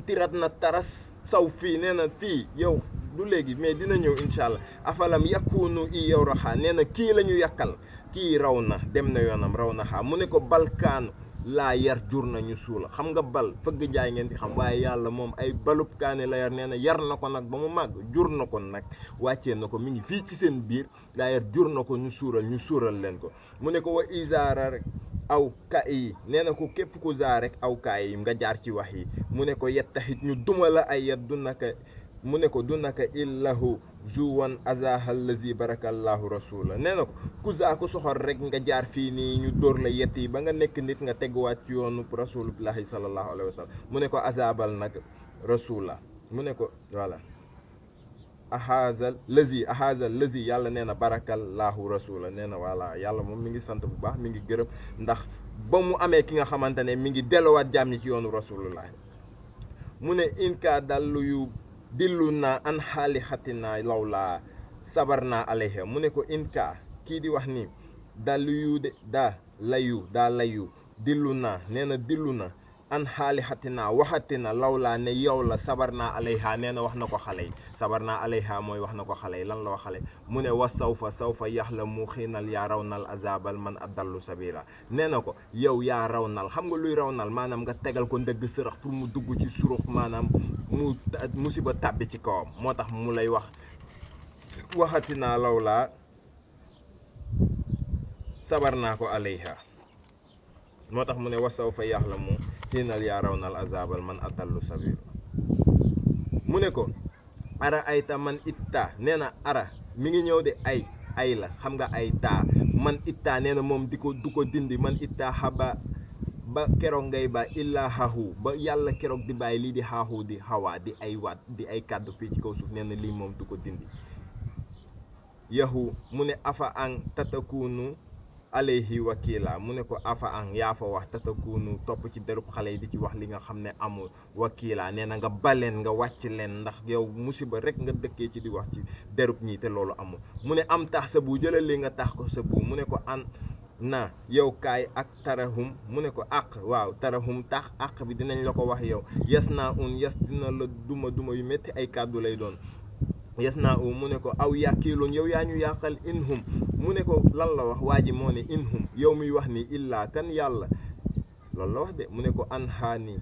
tirat na taras saw fii nee na fii yow du léegi mais dina ñëw incha allah afalam yakunu i yow raxaa nee na kii la ñu yàkkal kii raw na dem na yoonam raw na xaa mu ne ko balkaanu laa yar jur na ñu suula xam nga bal fëgg jaay ngeen di xam waaye yàlla moom ay balub kaane la yar nee na yar na ko nag ba mu màgg jur na ko nag wàccee na ko mi ngi fii ci seen biir laa yar jur na ko ñu suural leen ko mu ne ko wa isaara rek aw ka yi nee na ko képp ku zaa rek aw kaay yi nga jaar ci wax yi mu ne ko yettaxit ñu duma la ay yet du naka mu ne ko du naka illahu zuwan azahal lazi barakallahu rasula nee na ko ku zaa ku soxor rek nga jaar fii nii ñu dóor la yett yi ba nga nekk nit nga teguwaat ci yoonu rasulullahi sallallahu alayhi wa sallam mu ne ko azabal nag rasula mu ne ko voilà ahazal lazi yàlla nee na barakallahu rasula nee na voilà yàlla moom mi ngi sant bu baax mi ngi gërëm ndax ba mu amee ki nga xamante ne mi ngi delluwaat jaam ñi ci yoonu rasulullahi mu ne inka dallu yu dillu naa an xaali xatinaa law laa sabar naa alayha mu ne ko inka kii di wax ni dallu yu de daa layu dillu naa nee na dillu na an xaali xatinaa waxatina law laa ne yow la sabar naa alayha nee na wax na ko xale yi sabar naa alayha mooy wax na ko xale yi lan la wax xale mu ne wa sawfa yaxlamu xiinal yaa raw nal azabal man adallu sabila nee na ko yow yaa raw nal xam nga luy raw nal maanaam nga tegal ko ndëgg sërëx pour mu dugg ci surux maanaam mu musiba tàbbi ci kawam moo tax mu lay wax waxatinaa law laa sabar naa ko alayha moo tax mu ne wa sawfa yaxlamu xiinal yaa raw nal azabal man adallu sabila mu ne ko ara ayta man itta nee na ara mi ngi ñëw de ay la xam nga ay taa man itta nee na moom du ko dindi man itta xaba ba keroog ngay ba illaa xaaxu ba yàlla keroog di bàyyi lii di xaaxu di xawaa di ay waat di ay kàddu fii ci kaw suuf nee na lii moom du ko dindi yahu mu ne afa an tatakunu alayhi wakila mu ne ko afa an yaa fa wax tatakunu topp ci derub xale yi di ci wax li nga xam ne amul wakila nee na nga baleen nga wàcc leen ndax yow musiba rek nga dëkkee ci di wax ci derub ñii te loolu amul mu ne am tax sa bu jëlal li nga tax ko sa bu mu ne ko an na yow kaay ak tarahum mu ne ko àq waaw tarahum tax àq bi dinañ la ko wax yow yes naa dina la duma yu métti ay kàddu lay doon yes naa mu ne ko aw yàkkiiloon yow yaa ñu yàqal inhum mu ne ko lan la wax waa ji moo ne inhum yow muy wax ni illaa kan yàlla loolu la wax de mu ne ko an xaani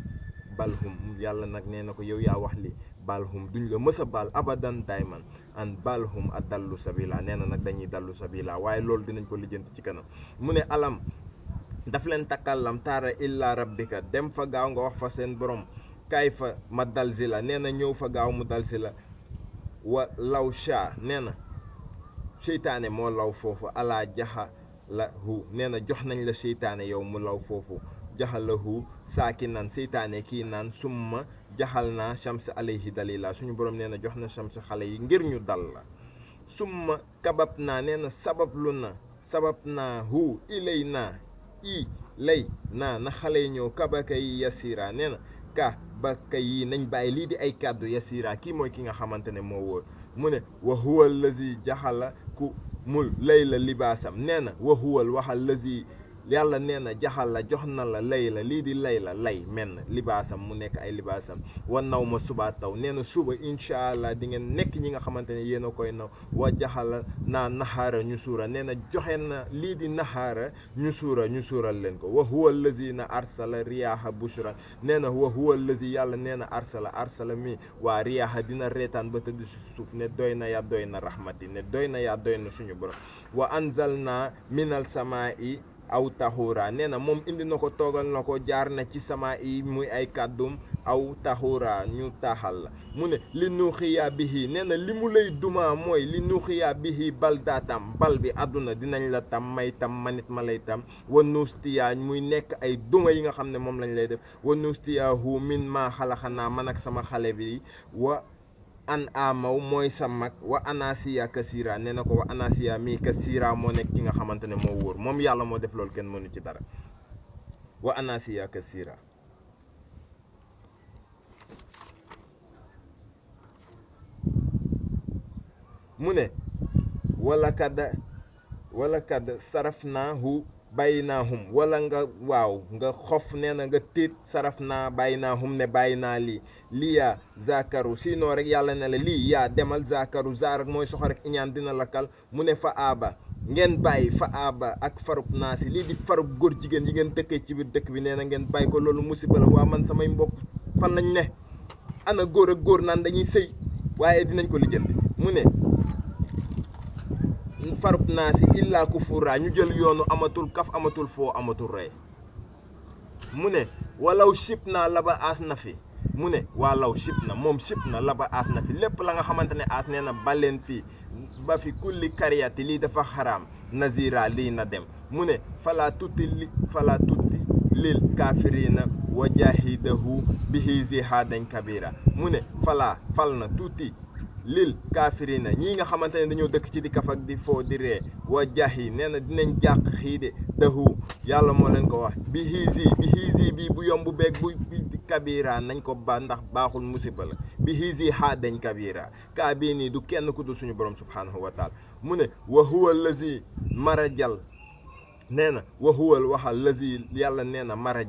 balhum yàlla nag nee na ko yow yaa wax li balhum duñ la mës a baal abadan dayman an balhum a dallu sabila nee na nag dañuy dallu sabila waaye loolu dinañ ko lijjanti ci kanam mu ne alam daf leen takkallam taara illa rabbika dem fa gaaw nga wax fa seen borom kaay fa ma dal si la nee na ñëw fa gaaw mu dal si la wa law sha nee na seytaane moo law foofu alaa jaxa la hu nee na jox nañ la seytaane yow mu law foofu jaxal la hu saaki naan seytaane kii naan summa jaxal naa shams alayhi dalila suñu borom nee na jox na shams xale yi ngir ñu dal la summa kabab naa nee na sabab naa hu ilay naa i lay naa na xale yi ñëw kabaka yi yasira nee na ka baka yi nañ bàyyi lii di ay kàddu yasira kii mooy ki nga xamante ne moo wóor mu ne wa huwa allazi jaxala ku mul layla libaasam nee na wa huwa waxal lazi yàlla nee na jaxal la jox na la layla lii di layla lay menn libaasam mu nekk ay libaasam wa naw ma suba taw nee na suba incha allah di ngeen nekk ñi nga xamante ne yéen a koy naw wa jaxala naa naxaara ñu suura nee na joxe na lii di naxaara ñu suural leen ko wa huwa allazi na arsala riyaaha bushran nee na wa huwa allazi yàlla nee na arsala mi waa riyaaha dina reetaan ba tëdd si suuf ne doy na yaa doy na rahmati ne doy na yaa doy na suñu borom wa anzalna minal samaa'i aw taxuura nee na moom indi na ko toogal na ko jaar na ci sama yi muy ay kàddum aw taxuura ñu taaxal la mu ne li nuuxiyaa bihi nee na li mu lay duma mooy li nuuxiyaa bihi bal daatam bal bi àdduna dinañ la tam may tam manit ma lay tam wa nuustiyaa muy nekk ay duma yi nga xam ne moom lañ lay def wa nuustiyaahu min maa xalaxanaa man ak sama xale bi wa an amaw mooy sa mag wa anasiya kasira nee na ko wa anasiya mii kasira moo nekk ki nga xamante ne moo wóor moom yàlla moo def loolu kenn mënu ci dara wa anasiya kasira mu ne wala kad sarafnaahu bàyyi naa hum wala nga waaw nga xof nee na nga tiit saraf naa bàyyi naa hum ne bàyyi naa lii yaa zakaru sinon rek yàlla ne la lii yaa demal zakaru zaar rek mooy soxo rek iñaan dina la kal mu ne fa aaba ngeen bàyyi fa aaba ak farub naasi lii di farub góor jigéen yi ngeen dëkkee ci biir dëkk bi nee na ngeen bàyyi ko loolu musiba la waa man samay mbokk fan lañ ne ana góor ak góor naan dañuy sëy waaye dinañ ko lijjanti mu ne farub naasi illaa kufura ñu jël yoonu amatul kaf amatul foo amatul rey mu ne walaw sib naa la ba aas na fi mu ne walaw sib na moom sib na la ba aas na fi lépp la nga xamante ne aas nee na baleen fii ba fi kulli kariyati lii dafa xaraam nazira lii na dem mu ne falaa tutti lil kaafirina wa jahidahu bihi zihadan kabira mu ne fal na tuuti lil kaafirina ñii nga xamante ne dañoo dëkk ci di kaf ak di foo di ree wa jahi nee na dinañ jàq xii de dahu yàlla moo leen ko wax bi hiisi bi bu yomb beeg bu kabira nañ ko ba ndax baaxul musiba la bi hiisi haadañ kabira kaa bii nii du kenn ku dul suñu borom subhanahu wa taala mu ne wa huwa allazi marajal nee na wa huwa waxal lazi yàlla nee na mara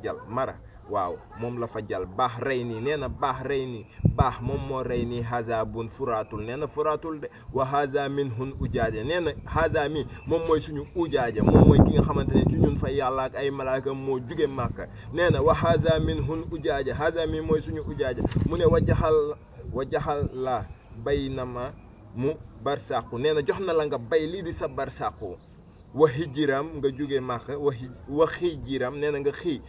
waaw moom la fa jal baax rey nii nee na baax rey nii baax moom moo rey nii haza bun furaatul nee na furaatul de wa haza min hun ujaaja nee na haza mi moom mooy suñu ujaaja moom mooy ki nga xamante ne ci ñun fa yàlla ak ay malaaka moo juge màkka nee na wa haza min hun ujaaja haza mi mooy suñu ujaaja mu ne wa jaxal la bay na ma mu barsàqu nee na jox na la nga bay lii di sa barsàqu wa hijiram nga juge màkka wa xijiram nee na nga xii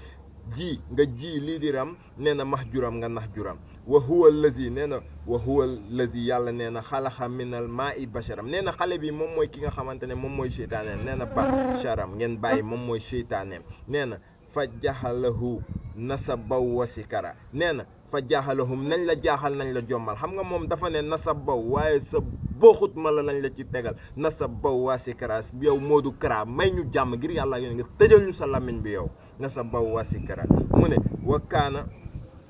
nga ji lii di ram nee na max juram nga nax juram wa huwa allazi nee na wa huwa allazi yàlla nee na xalaxa minal maa i basharam nee na xale bi moom mooy ki nga xamante ne moom mooy seytaaneem nee na basharam ngeen bàyyi moom mooy seytaaneem nee na fa jaxalahu nasabaw wasikara nee na fa jaaxalahum nañ la jaaxal nañ la jommal xam nga moom dafa ne nasabaw waaye sa booxut ma la lañ la ci tegal nasabaw wasikara yow Modou Kara may ñu jàmm ngir yàlla yoon nga tëjal ñu sa làmmiñ bi yow nasabaw wasikara mu ne wa kaana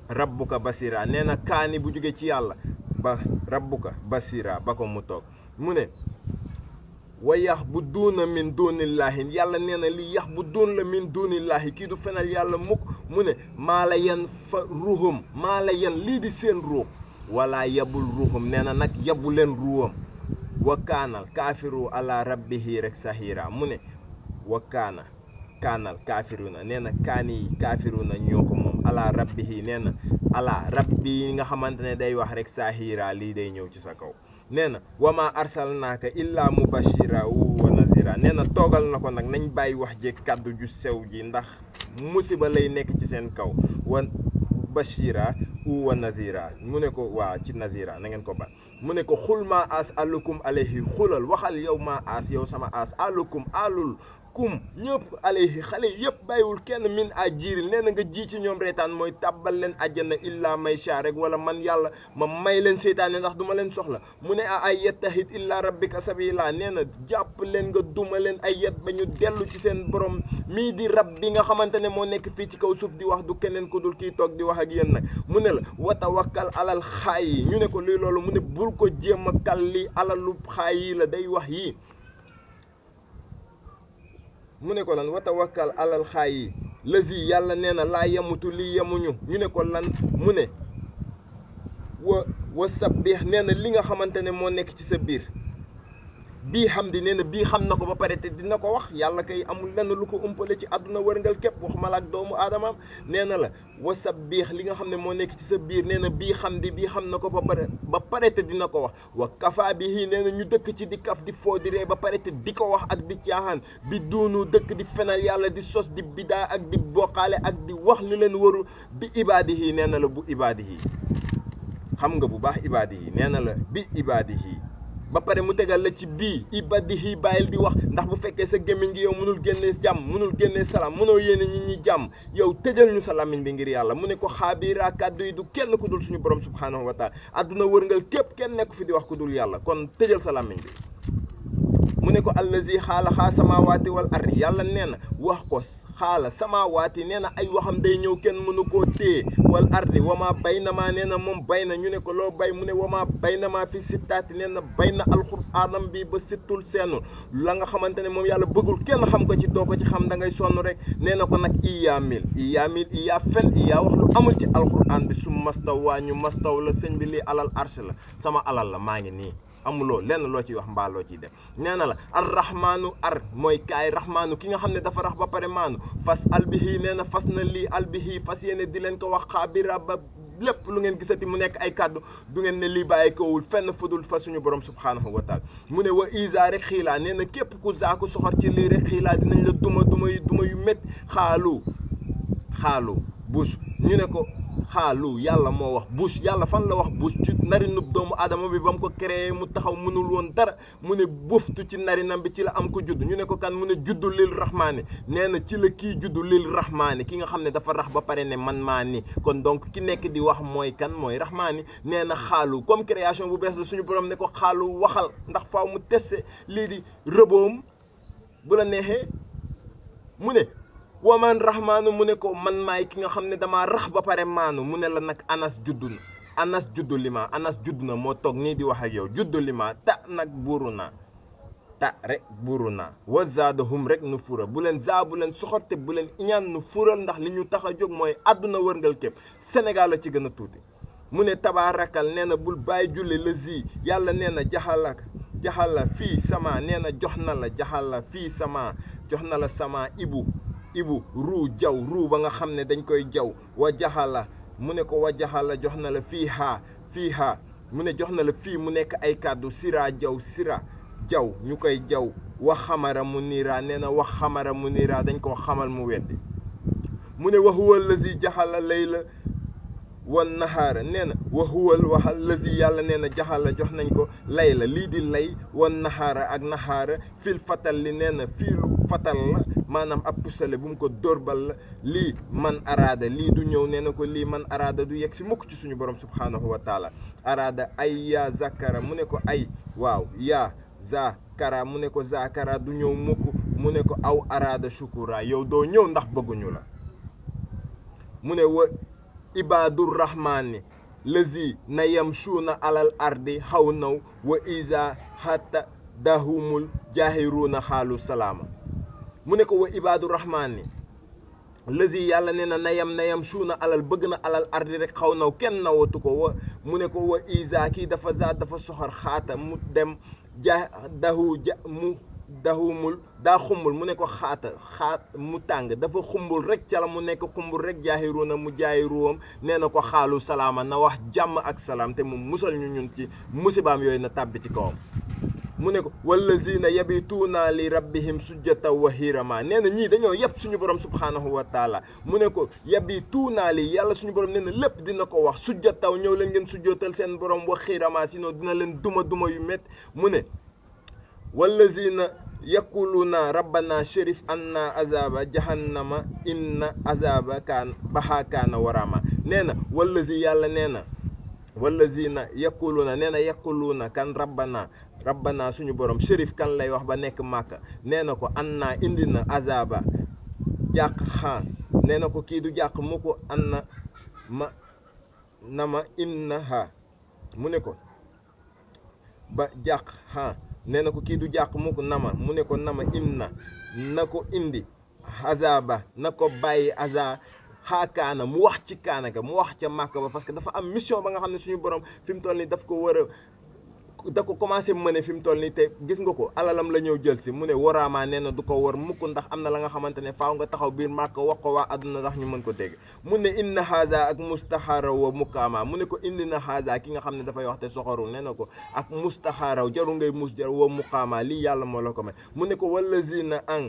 rabbuka basira nee na kaani bu jóge ci yàlla ba rabbuka basira ba ko mu toog mu ne wa yax bu duuna min duunillaahi yàlla nee na li yax bu duun la min duunillaahi kii du fenal yàlla mukk mu ne maa la yan fa ruuxum maa la yan lii di seen ruux wala yabul ruuxum nee na nag yabu leen ruuxam wa kaanal kaafiru ala rabbihi rek sahira mu ne wa kaanal kaafiruna nee na kaani yi kaafiruna ñoo ko moom ala rabbihi nee na ala rabbi nga xamante ne day wax rek sahira lii day ñëw ci sa kaw nee na wama arsalnaaka illa mubashira wa nazira nee na toogal na ko nag nañ bàyyi wax ji kàddu ju sew ji ndax musiba lay nekk ci seen kaw wa bashira wa nazira mu ne ko waa ci nazira na ngeen ko ba mu ne ko xul ma as alukum alayhi xulal waxal yow ma as yow sama as alukum alul kum ñëpp alayhi xale yëpp bàyyiwul kenn min a jiiril nee na nga ji ci ñoom reetaan mooy tàbbal leen àjjana illa may sha rek wala man yàlla ma may leen seytaane ndax duma leen soxla mu ne a ay yettahit illa rabbika sabila nee na jàpp leen nga duma leen ay yet ba ñu dellu ci seen borom mii di rab bi nga xamante ne moo nekk fii ci kaw suuf di wax du keneen ku dul kii toog di wax ak yéen nag mu ne la wa tawakkal alal xaay yi ñu ne ko luy loolu mu ne bul ko jéem a kal li alalu xaay yi la day wax yii mu ne ko lan wa tawakkal alal xaay yi lazi yàlla nee na laa yemutu lii yemuñu ñu ne ko lan mu ne wa sabbih nee na li nga xamante ne moo nekk ci sa biir bii xam di nee na bii xam na ko ba pare te dina ko wax yàlla kay amul lenn lu ko umpale ci àdduna wërngal képp waxuma la ak doomu aadamaam nee na la wa sabbih li nga xam ne moo nekk ci sa biir nee na bii xam di bii xam na ko ba pare te dina ko wax wa kafa bihi nee na ñu dëkk ci di kaf di foo di ree ba pare te di ko wax ak di caaxaan bi duunu dëkk di fenal yàlla di sos di bidaa ak di bokkaale ak di wax li leen waru bi ibaadihi nee na la bu ibaadihi xam nga bu baax ibaadihi nee na la bi ibaadihi ba pare mu tegal la ci bii ibadihi bàyyil di wax ndax bu fekkee sa gémmiñ gi yow mënul génnee jàmm mënul génnee salaam mënoo yéene nit ñi jàmm yow tëjal ñu sa làmmiñ bi ngir yàlla mu ne ko xaabiraa kàddu yi du kenn ku dul suñu borom subhaanahu wa taala adduna wërngal képp kenn nekk fi di wax ku dul yàlla kon tëjal sa làmmiñ bi mu ne ne ko allazi xaalaxaa samaawaati wal ardi yàlla nee na wax ko xaala samaawaati nee na ay waxam day ñëw kenn mënu koo téye wal ardi wama bay na maa nee na moom bay na ñu ne ko loo bay mu ne wama bay na maa fi sittaati nee na bay na alxuraanam bi ba sittul seenul la nga xamante ne moom yàlla bëggul kenn xam ko ci doo ko ci xam da ngay sonn rek nee na ko nag iyaa mil iyaa fen iyaa wax lu amul ci alxuraan bi su mastaw waa ñu mastaw la sëñ bi lii alal arsh la sama alal la maa ngi nii amuloo lenn loo ciy wax mbaa loo ciy def nee na la arrahmaanu ar mooy kaay rahmaanu ki nga xam ne dafa rax ba pare maanu fas albihi nee na fas na lii albihi fas yéene di leen ko wax xaabira ba lépp lu ngeen gisati mu nekk ay kàddu du ngeen ne lii bàyyi kowul fenn fudul fa suñu borom subhaanahu wa taala mu ne wa isa rek xiilaa nee na képp ku zaaku soxor ci lii rek xiilaa dinañ la duma yu métti xaalu bush ñu ne ko xaalu yàlla moo wax bush yàlla fan la wax bush ci narinub doomu aadama bi ba mu ko créé mu taxaw mënul woon dara mu ne buftu ci narinam bi ci la am ko judd ñu ne ko kan mu ne juddu lil rahmaani nee na ci la kii juddu lil rahmaani ki nga xam ne dafa rax ba pare ne man maa ni kon donc ki nekk di wax mooy kan mooy rahmaani nee na xaalu comme création bu bees la suñu borom ne ko xaalu waxal ndax faaw mu teste lii di rëboom bu la neexee mu ne waman rahmaanu mu ne ko man maay ki nga xam ne damaa rax ba pare maanu mu ne la nag anas juddu na anas juddu lima anas juddu na moo toog nii di wax ak yow juddu lima ta nag buuru naa ta rek buuru naa wa zaadahum rek nu fura bu leen bu leen soxorte bu leen iñaan nu fural ndax li ñu tax a jóg mooy àdduna wërngal képp Sénégal la ci gën a tuuti mu ne tabaarakal nee na bul bàyyi julli la zi yàlla nee na jaxal la fii sama nee na jox na la jaxal la fii sama jox na la sama ibu ruu jaw ruu ba nga xam ne dañ koy jaw wa jaxala mu ne ko wa jaxala jox na la fii haa mu ne jox na la fii mu nekk ay kàddu sira jaw ñu koy jaw wax xamara mu niira nee na wax xamara mu niira dañ koo xamal mu weddi mu ne wa huwa allazi jaxala layla wan nahaara nee na wa huwa allazi yàlla nee na jaxala jox nañ ko layla lii di lay wan nahaara ak nahaara fil fatal li nee na fii lu fatal la maanaam ab pusale bu mu ko dóorbal la lii man araada lii du ñëw nee na ko lii man araada du yegg si mukk ci suñu borom subhaanahu wa taala araada ay yaa zakara mu ne ko ay waaw yaa zakara mu ne ko zakara du ñëw mukk mu ne ko aw araada shukura yow doo ñëw ndax bëgguñu la mu ne wa ibadur rahmani lazi na yamshuuna alal ardi xaw naw wa isa hatta dahumul jaahiruuna xaalu salaama mu ne ko wa ibaadu rahmaani lazi yàlla nee na nayam suuna alal bëgg na alal ardi rek xaw naw kenn nawatu ko wa mu ne ko wa isa kii dafa dafa soxor xaata mu dem dahumul daa xumbul mu ne ko xaat mu tàng dafa xumbul rek ca la mu nekk xumbul rek jaahiruuna mu jaahiruwam nee na ko xaalu salaama na wax jàmm ak salaam te mu musal ñu ñun ci musibaam yooyu na tàbbi ci kawam mu ne ko wallazina yabituuna li rabbihim sujjata wa hirama nee na ñii dañoo yëpp suñu borom subhaanahu wa taala mu ne ko yabituuna li yàlla suñu borom nee na lépp dina ko wax sujjataw ñëw leen ngeen sujjootal seen borom wa hirama sinon dina leen duma yu métti mu ne wallazina yaquluuna rabbana sharif anna azaba jahannama inna azaba kaana warama nee na wallazi yàlla nee na wallazina yaquluuna nee na yaquluuna kan rabbana suñu borom shérif kan lay wax ba nekk màkka nee na ko anna indi na azaba jàq xaan nee na ko kii du jàq mu ko anna ma inna ha mu ne ko ba jàq xaan nee na ko kii du jàq mu ko mu ne ko nama inna na ko indi azaba na ko bàyyi azaba xaakaana mu wax ci kaana ga mu wax ca màkka ba parce que dafa am mission ba nga xam ne suñu borom fi mu toll nii daf ko war a da ko commencé mëne fi mu toll nii te gis nga ko alalam la ñëw jël si mu ne waraamaa nee na du ko war mukk ndax am na la nga xamante ne faaw nga taxaw biir màkka wax ko waa àdduna ndax ñu mën ko dégg mu ne inna haza ak mustaxaara wa mukaama mu ne ko indi na haza ki nga xam ne dafay wax te soxorul nee na ko ak mustaxaaraw jaru ngay mus jar wa mukaama lii yàlla moo la ko may mu ne ko wallazina an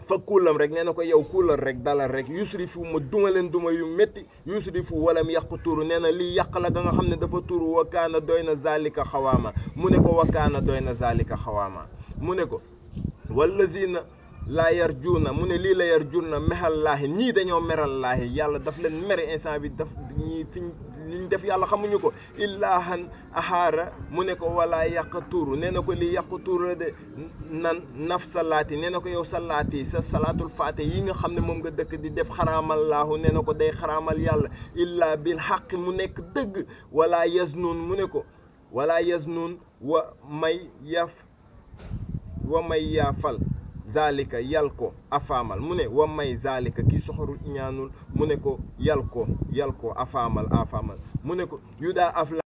fa kuulam rek nee na ko yow kuulal rek dalal rek yusrifu ma duma leen duma yu métti yusrifu walam yàqu turu nee na lii yàq la ga nga xam ne dafa turu wakaana doy na zalika xawaama mu ne ko wakaana doy na zalika xawaama mu ne ko wallazina laa yarjuuna mu ne lii la yarjuuna mexal laahi ñii dañoo meral laahi yàlla daf leen mere instant bi daf ñii fiñ liñ def yàlla xamuñu ko illaahan ahaara mu ne ko wala yaqtuuru nee na ko li yaqtuuru de nan naf salaati nee na ko yow salaati sa salaatul faate yi nga xam ne moom nga dëkk di def xaraamal laahu nee na ko day xaraamal yàlla illaa bil xaq mu nekk dëgg wala yaznuun mu ne ko wala yaznuun wa may yaafal zalika yal ko afaamal mu ne wa may zalika kii soxorul iñaanul mu ne ko yal ko afaamal mu ne ko yudaa af